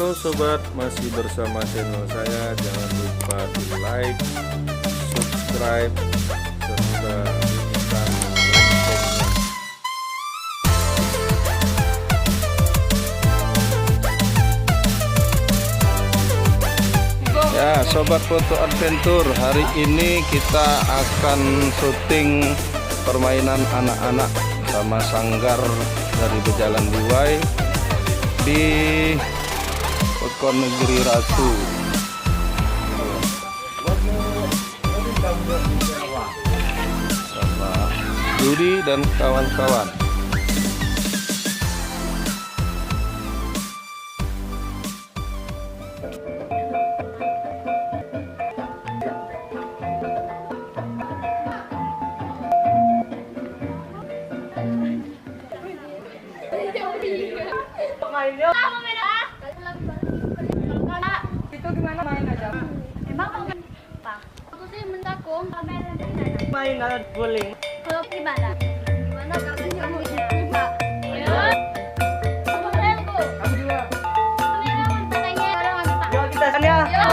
Halo sobat, masih bersama channel saya. Jangan lupa di like, subscribe, serta bunyikan loncengnya. Ya sobat foto adventure, hari ini kita akan syuting permainan anak-anak sama sanggar dari Bejalan Liwai di Pekon Negeri Ratu. Sama Dudi dan kawan-kawan. Itu gimana main aja? Emang mau apa? Aku sih mentakung kamera dari mana? Main alat bowling. Kalau gimana? Gimana kakak kamu bisa? Ya. Kamu Kamu juga. kamera katanya orang kita. Yuk kita sana ya. Ya.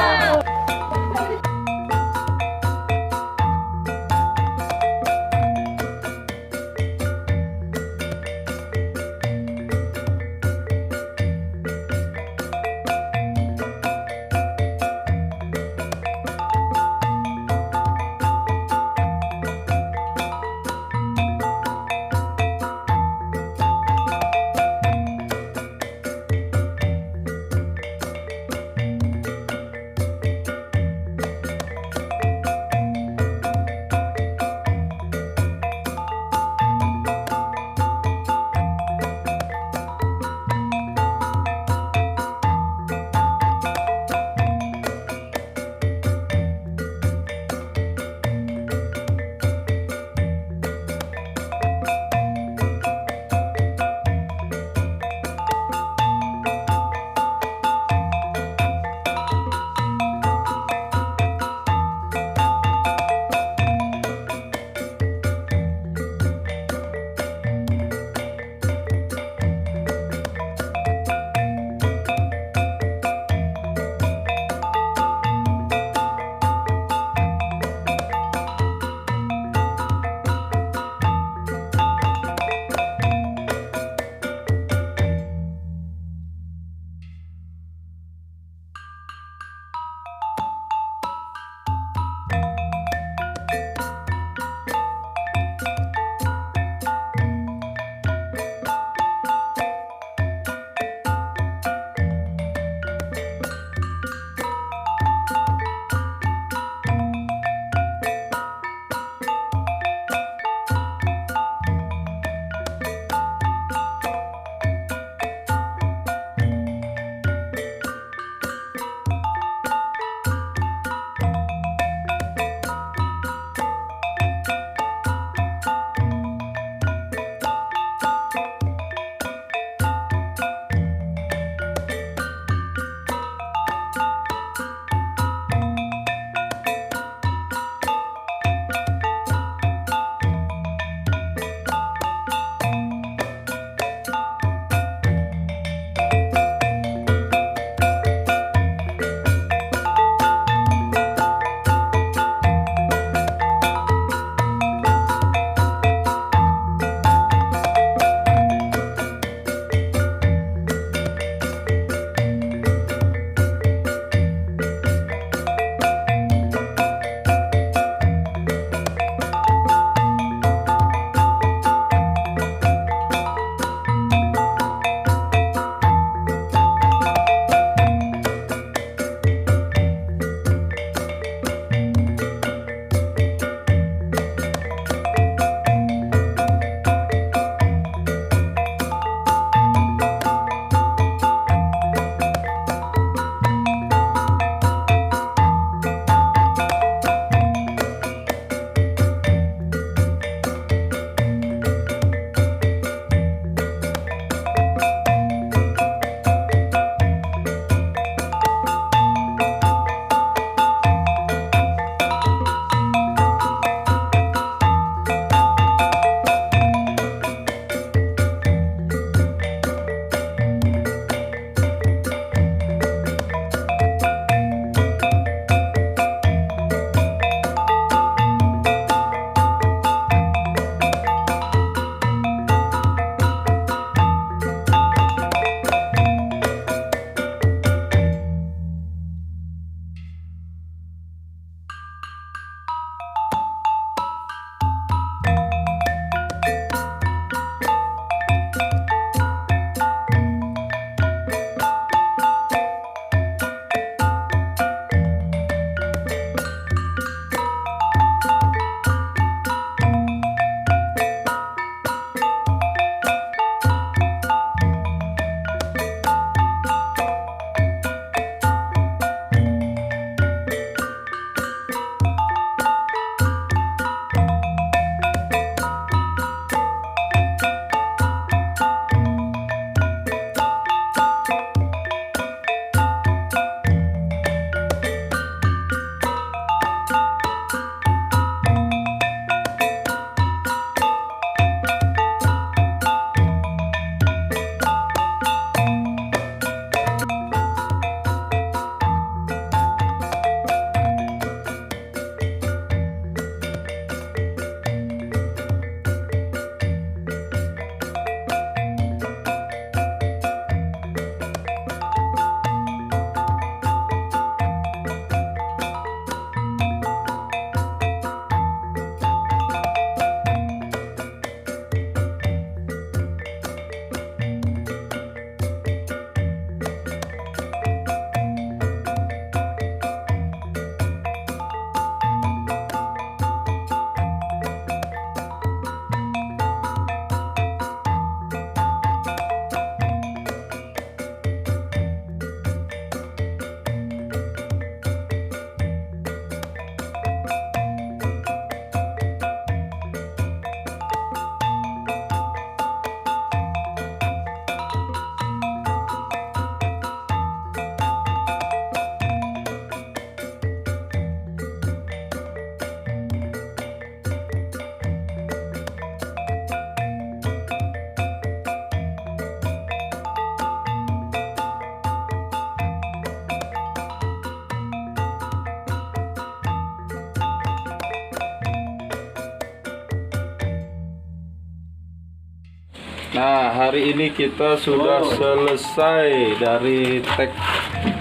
Nah, hari ini kita sudah selesai dari tag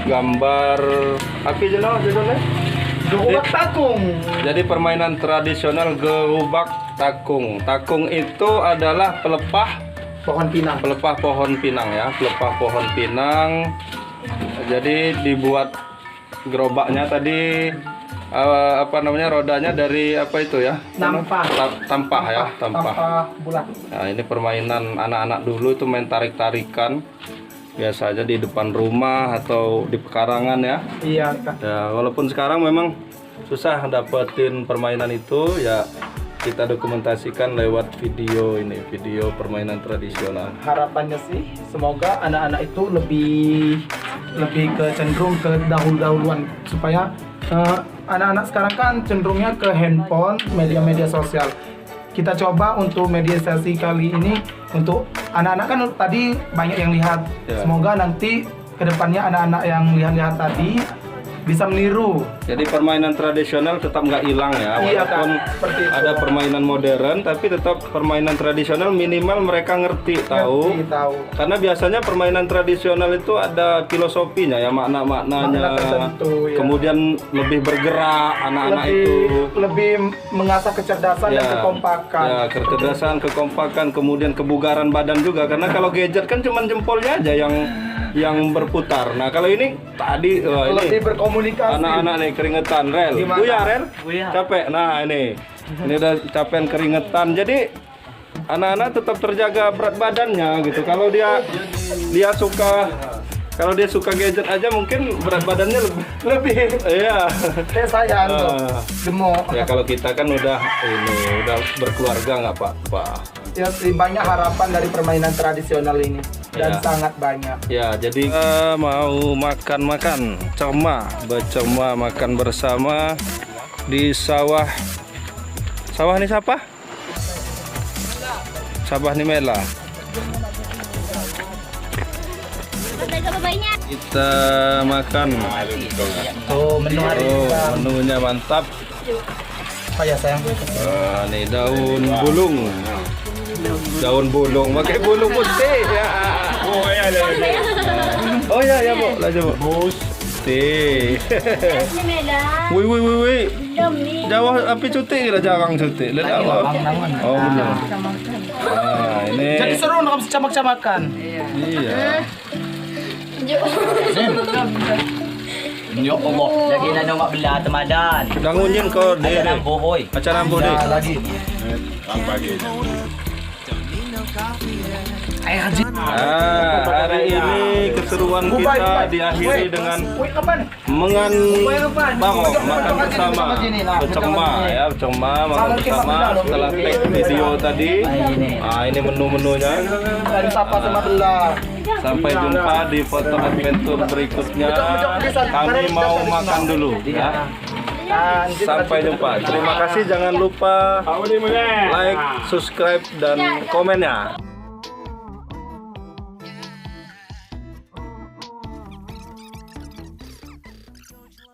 gambar api judulnya? Gerobak takung. Jadi permainan tradisional gerobak takung. Takung itu adalah pelepah Pohon pinang. pohon pinang ya, pelepah pohon pinang. Jadi dibuat gerobaknya tadi rodanya dari apa itu ya? Tampah. Tampah ya, tampah. Tampah bulat. Nah, ini permainan anak-anak dulu itu main tarik-tarikan. Biasa aja di depan rumah atau di pekarangan ya. Iya, Kak. Ya, walaupun sekarang memang susah dapetin permainan itu, ya kita dokumentasikan lewat video ini, video permainan tradisional. Harapannya sih semoga anak-anak itu lebih ke cenderung ke dahuluan supaya anak-anak sekarang kan cenderungnya ke handphone, media-media sosial. Kita coba untuk mediasi kali ini untuk anak-anak kan tadi banyak yang lihat. Ya. Semoga nanti kedepannya anak-anak yang lihat-lihat tadi bisa meniru. Jadi permainan tradisional tetap nggak hilang ya, Iya, Kak. walaupun Seperti itu. ada permainan modern, tapi tetap permainan tradisional minimal mereka ngerti tahu. Ngerti, tahu. Karena biasanya permainan tradisional itu ada filosofinya ya, makna-maknanya. Makna tertentu, ya. Kemudian lebih bergerak anak-anak itu. lebih mengasah kecerdasan dan kekompakan. Ya, kecerdasan, kekompakan, kemudian kebugaran badan juga. Karena kalau gadget kan cuma jempolnya aja yang berputar. Nah, kalau ini tadi ini Lebih berkomunikasi. anak-anak nih keringetan, Rel. Gimana? Buya, Rel. Buya. Capek. Nah, ini udah capean keringetan. Jadi anak-anak tetap terjaga berat badannya gitu. Kalau dia suka gadget aja mungkin berat badannya lebih iya. Saya gemuk. Ya kalau kita kan udah berkeluarga nggak apa-apa. Ya, banyak harapan dari permainan tradisional ini dan Ya. sangat banyak. Ya, jadi kita mau makan bercema makan bersama di sawah. Sawah ini siapa? Sawah ini Mela. Ada bayinya. Kita makan. Tuh menu hari ini. Bang. Menunya mantap. Oh ya sayang. Nih daun bulung, pakai bulung putih ya. Oh ya Bu, lanjut Bu. Bus. Teh. Ini Medan. Wih. Dom nih. Jawa api cuti kira jarang cuti. Lihat apa? Oh benar. Nah, ini. Jadi seru nak camak-camakan. Iya. Ya Allah, lagi na nang mabla tamadan. Dangunin ko Ada deh. nang buhoy. Acara bodi. Ya, lagi. Hari ini keseruan kita diakhiri dengan makan bersama. Bercema makan bersama setelah take video tadi. Nah, ini menu-menunya. Dari Sapa sama Bella. Sampai jumpa di foto adventure berikutnya. Kami mau makan dulu ya. Sampai jumpa. Terima kasih, jangan lupa like, subscribe dan komennya.